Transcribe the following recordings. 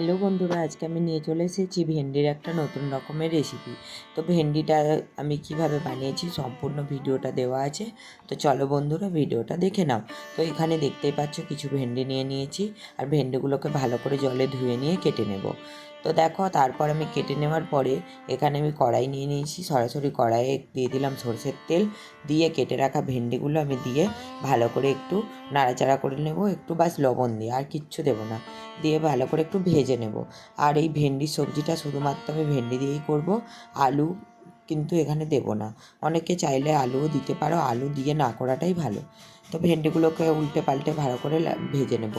Hello বন্ধুরা, আজকে আমি নিয়ে চলে এসেছি ভেন্ডির একটা নতুন রকমের রেসিপি। তো ভেন্ডিটা আমি কিভাবে বানিয়েছি সম্পূর্ণ ভিডিওটা দেওয়া আছে। তো চলো বন্ধুরা, ভিডিওটা দেখে নাও। তো এখানে দেখতেই পাচ্ছ কিছু ভেন্ডি নিয়ে নিয়েছি, আর ভেন্ডিগুলোকে ভালো করে জলে ধুয়ে নিয়ে কেটে নেব। তো দেখো, তারপর আমি কেটে নেওয়ার পরে এখানে আমি কড়াই নিয়ে নিয়েছি। সরাসরি কড়াইয়ে দিয়ে দিলাম সরষের তেল, দিয়ে কেটে রাখা ভেন্ডিগুলো আমি দিয়ে ভালো করে একটু নাড়াচাড়া করে নেব, একটু বাস লবণ দিয়ে, আর কিচ্ছু দেবো না। দিয়ে ভালো করে একটু ভেজে নেব। আর এই ভেন্ডির সবজিটা শুধুমাত্র আমি ভেন্ডি দিয়েই করব, আলু কিন্তু এখানে দেব না। অনেকে চাইলে আলুও দিতে পারো, আলু দিয়ে না করাটাই ভালো। তো ভেন্ডিগুলোকে উল্টে পাল্টে ভালো করে ভেজে নেব।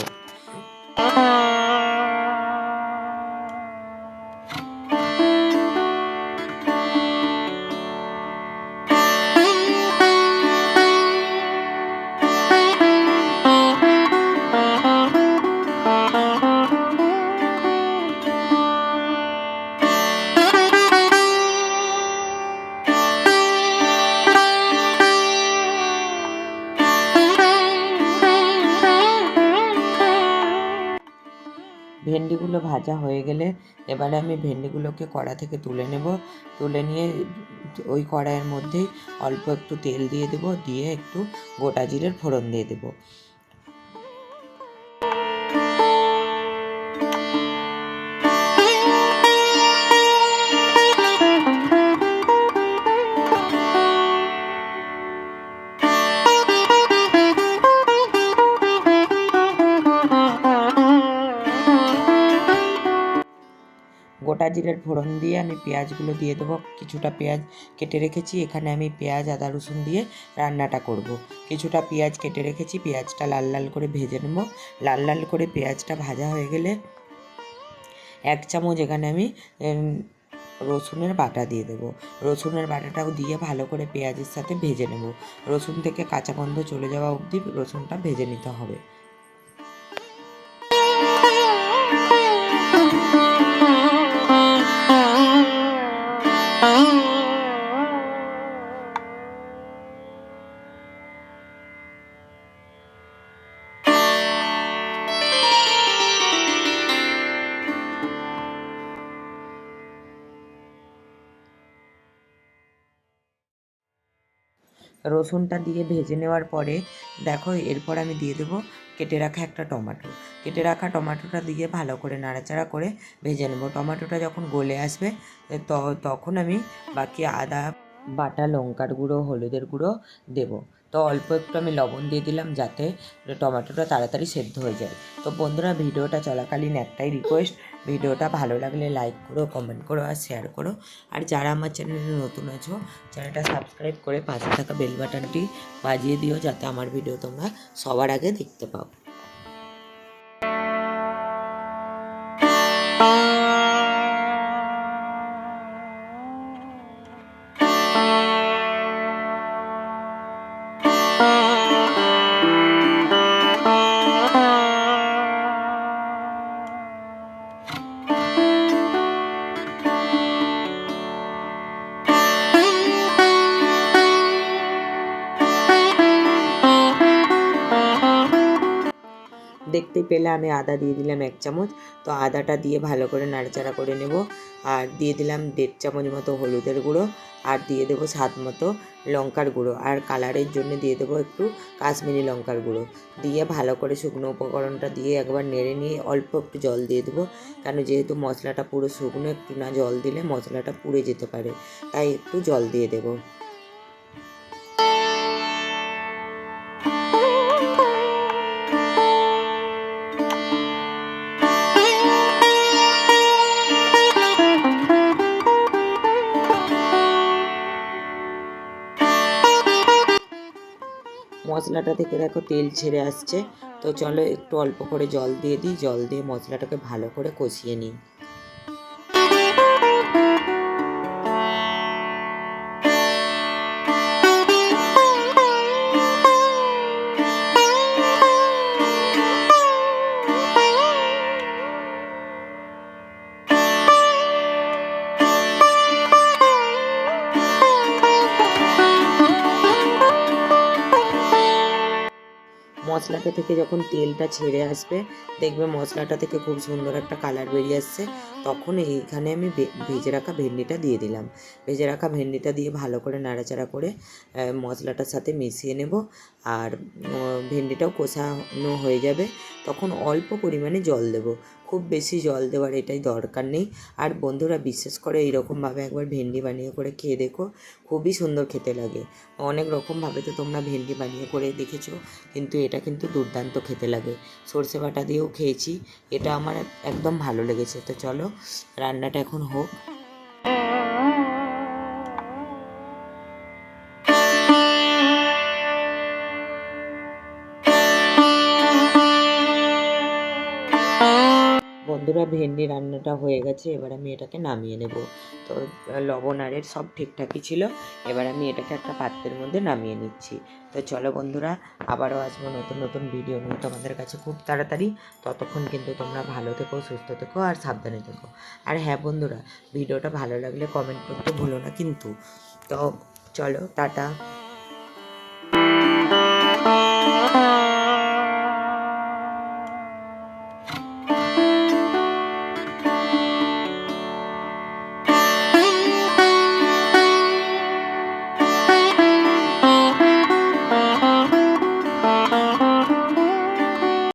ভেন্ডিগুলো ভাজা হয়ে গেলে এবারে আমি ভেন্ডিগুলোকে কড়া থেকে তুলে নেব। তুলে নিয়ে ওই কড়াইয়ের মধ্যেই অল্প একটু তেল দিয়ে দেবো, দিয়ে একটু গোটা জিরের ফোড়ন দিয়ে দেবো। গোটা জিরের ফোড়ন দিয়ে আমি পেঁয়াজগুলো দিয়ে দেবো। কিছুটা পেঁয়াজ কেটে রেখেছি, এখানে আমি পেঁয়াজ আদা রসুন দিয়ে রান্নাটা করব। কিছুটা পেঁয়াজ কেটে রেখেছি, পেঁয়াজটা লাল লাল করে ভেজে নেব। লাল লাল করে পেঁয়াজটা ভাজা হয়ে গেলে 1 চামচ এখানে আমি রসুনের বাটা দিয়ে দেবো। রসুনের বাটাটাও দিয়ে ভালো করে পেঁয়াজের সাথে ভেজে নেব। রসুন থেকে কাঁচা গন্ধ চলে যাওয়া অবধি রসুনটা ভেজে নিতে হবে। রসুনটা দিয়ে ভেজে নেওয়ার পরে দেখো, এরপর আমি দিয়ে দেবো কেটে রাখা একটা টমেটো। কেটে রাখা টমেটোটা দিয়ে ভালো করে নাড়াচাড়া করে ভেজে নেব। টমেটোটা যখন গলে আসবে তখন আমি বাকি আদা বাটা, লঙ্কার গুঁড়ো, হলুদের গুঁড়ো দেবো। তো অল্প একটু আমি লবণ দিয়ে দিলাম যাতে টমেটোটা তাড়াতাড়ি সেদ্ধ হয়ে যায়। তো বন্ধুরা, ভিডিওটা চলাকালীন একটাই রিকোয়েস্ট, ভিডিওটা ভালো লাগলে লাইক করো, কমেন্ট করো আর শেয়ার করো। আর যারা আমার চ্যানেলে নতুন আছো, চ্যানেলটা সাবস্ক্রাইব করে পাশে থাকা বেল বাটনটি বাজিয়ে দিও, যাতে আমার ভিডিও তোমরা সবার আগে দেখতে পাও। দেখতে পেলে আমি আদা দিয়ে দিলাম 1 চামচ। তো আদাটা দিয়ে ভালো করে নাড়াচাড়া করে নেব। আর দিয়ে দিলাম 1.5 চামচ মতো হলুদের গুঁড়ো, আর দিয়ে দেবো স্বাদ মতো লঙ্কার গুঁড়ো, আর কালারের জন্য দিয়ে দেবো একটু কাশ্মীরি লঙ্কার গুঁড়ো। দিয়ে ভালো করে শুকনো উপকরণটা দিয়ে একবার নেড়ে নিয়ে অল্প একটু জল দিয়ে দেবো, কারণ যেহেতু মশলাটা পুরো শুকনো, একটু না জল দিলে মশলাটা পুড়ে যেতে পারে, তাই একটু জল দিয়ে দেবো। মশলাটা থেকে দেখো তেল ছেড়ে আসছে। তো চলো একটু অল্প করে জল দিয়ে দিই, জল দিয়ে মশলাটাকে ভালো করে কষিয়ে নিই। মশলাটা থেকে যখন তেলটা ছেড়ে আসবে, দেখবে মশলাটা থেকে খুব সুন্দর একটা কালার বেরিয়ে আসছে, তখন এইখানে আমি ভেজে রাখা ভেন্ডিটা দিয়ে দিলাম। ভেজে রাখা ভেন্ডিটা দিয়ে ভালো করে নাড়াচাড়া করে মশলাটার সাথে মিশিয়ে নেব। আর ভেন্ডিটাও কষানো হয়ে যাবে, তখন অল্প পরিমাণে জল দেব। খুব বেশি জল দেওয়ার এটাই দরকার নেই। আর বন্ধুরা, বিশেষ করে এইরকমভাবে একবার ভেন্ডি বানিয়ে করে খেয়ে দেখো, খুবই সুন্দর খেতে লাগে। অনেক রকমভাবে তো তোমরা ভেন্ডি বানিয়ে করে দেখেছো, কিন্তু এটা কিন্তু দুর্দান্ত খেতে লাগে। সর্ষে বাটা দিয়েও খেয়েছি, এটা আমার একদম ভালো লেগেছে। তো চলো, রান্নাটা এখন হোক। বন্ধুরা, ভেন্ডি রান্নাটা হয়ে গেছে, এবার আমি এটাকে নামিয়ে নেব। তো লবণ আর এর সব ঠিকঠাকই ছিল, এবার আমি এটাকে একটা পাত্রের মধ্যে নামিয়ে নিচ্ছি। তো চলো বন্ধুরা, আবারও আসবো নতুন নতুন ভিডিও নিয়ে তোমাদের কাছে খুব তাড়াতাড়ি। ততক্ষণ কিন্তু তোমরা ভালো থেকো, সুস্থ থেকো আর সাবধানে থেকো। আর হ্যাঁ বন্ধুরা, ভিডিওটা ভালো লাগলে কমেন্ট করতে ভুলো না কিন্তু। তো চলো, টাটা।